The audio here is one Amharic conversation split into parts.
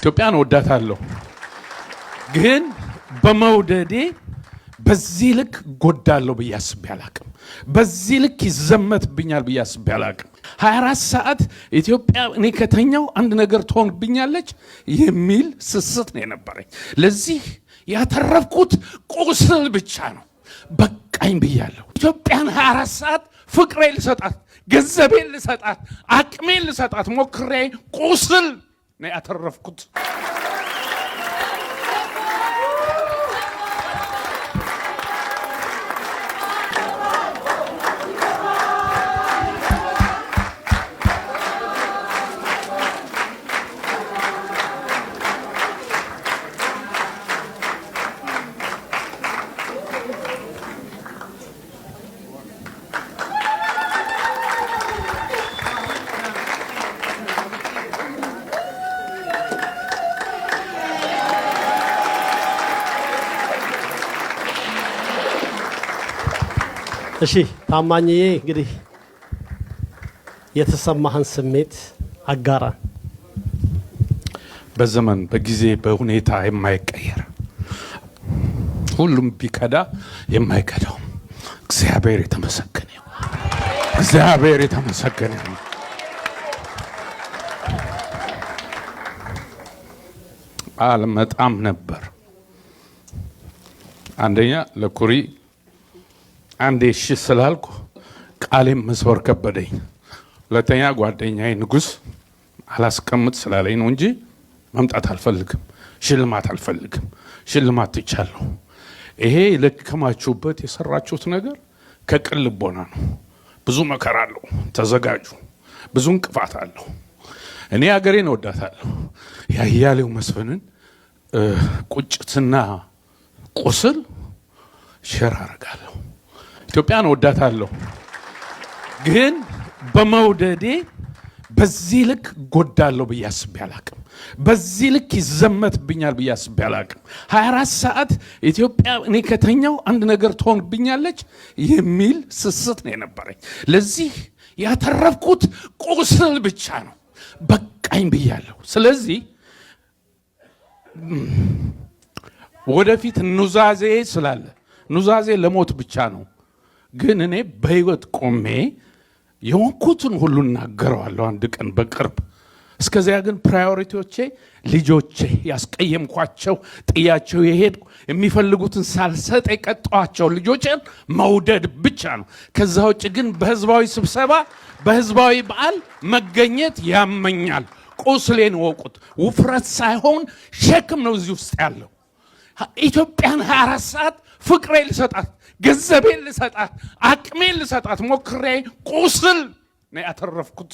ኢትዮጵያን ወዳታለሁ ግን በመውደዴ በዚህ ልክ ጎዳለሁ በያስብ ያላቅም በዚህ ልክ ይዘመትብኛል በያስብ ያላቅም 24 ሰዓት ኢትዮጵያ እኔ ከተኛው አንድ ነገር ትሆንብኛለች የሚል ስስት ነው የነበረኝ ለዚህ ያተረፍኩት ቁስል ብቻ ነው በቃኝ ብያለሁ ኢትዮጵያን 24 ሰዓት ፍቅሬ ልሰጣት ገንዘቤ ልሰጣት አቅሜ ልሰጣት ሞክሬ ቁስል ነው ያተረፍኩት እሺ ታማኝዬ እንግዲህ የተሰማህን ስሜት አጋራ በዘመን በጊዜ በሁኔታ የማይቀየር ሁሉም ቢከዳ የማይከዳው እግዚአብሔር የተመሰገነ እግዚአብሔር የተመሰገነ አልመጣም ነበር አንደኛ ለኩሪ አንዴ እሺ ስላልኩ ቃሌም መስወር ከበደኝ ሁለተኛ ጓደኛዬ ንጉስ አላስቀምጥ ስላለኝ ነው እንጂ መምጣት አልፈልግም ሽልማት አልፈልግም ሽልማት ትቻለሁ ይሄ ለከማችሁበት የሰራችሁት ነገር ከቅልቦና ነው ብዙ መከራ አለው ተዘጋጁ ብዙ እንቅፋት አለው እኔ ሀገሬን ወዳታለሁ ያያሌው መስፍንን ቁጭትና ቁስል ሸር አረጋለሁ ኢትዮጵያን ወዳታለሁ ግን በመውደዴ በዚህ ልክ ጎዳለሁ በያስብ ያላቅም በዚህ ልክ ይዘመትብኛል በያስብ ያላቅም 24 ሰዓት ኢትዮጵያ እኔ ከተኛው አንድ ነገር ትሆንብኛለች የሚል ስስት ነው የነበረኝ ለዚህ ያተረፍኩት ቁስል ብቻ ነው በቃኝ ብያለሁ ስለዚህ ወደፊት ኑዛዜ ስላለ ኑዛዜ ለሞት ብቻ ነው ግን እኔ በህይወት ቆሜ የሆንኩትን ሁሉ እናገረዋለሁ አንድ ቀን በቅርብ እስከዚያ ግን ፕራዮሪቲዎቼ ልጆቼ ያስቀየምኳቸው ጥያቸው የሄድኩ የሚፈልጉትን ሳልሰጥ የቀጣኋቸው ልጆቼን መውደድ ብቻ ነው ከዛ ውጭ ግን በህዝባዊ ስብሰባ በህዝባዊ በዓል መገኘት ያመኛል ቁስሌን ወቁት ውፍረት ሳይሆን ሸክም ነው እዚህ ውስጥ ያለው ኢትዮጵያን 24 ሰዓት ፍቅሬ ልሰጣት ገንዘቤ ልሰጣት አቅሜ ልሰጣት ሞክሬ ቁስል ነው ያተረፍኩት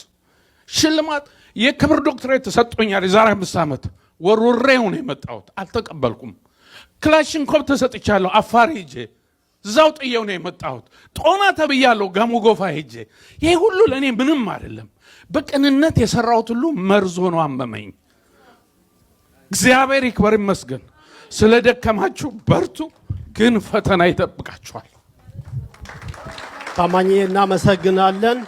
ሽልማት የክብር ዶክትሬት ተሰጥቶኛል የዛሬ 5 ዓመት ወርውሬው ነው የመጣሁት አልተቀበልኩም ክላሽንኮቭ ተሰጥቻለሁ አፋር ሄጄ እዛው ጥየው ነው የመጣሁት ጦና ተብያለሁ ጋሞ ጎፋ ሄጄ ይሄ ሁሉ ለኔ ምንም አይደለም በቅንነት የሰራሁት ሁሉ መርዞ ነው አመመኝ እግዚአብሔር ይክበር ይመስገን ስለደከማችሁ በርቱ ግን ፈተና ይጠብቃችኋል ታማኝዬ እናመሰግናለን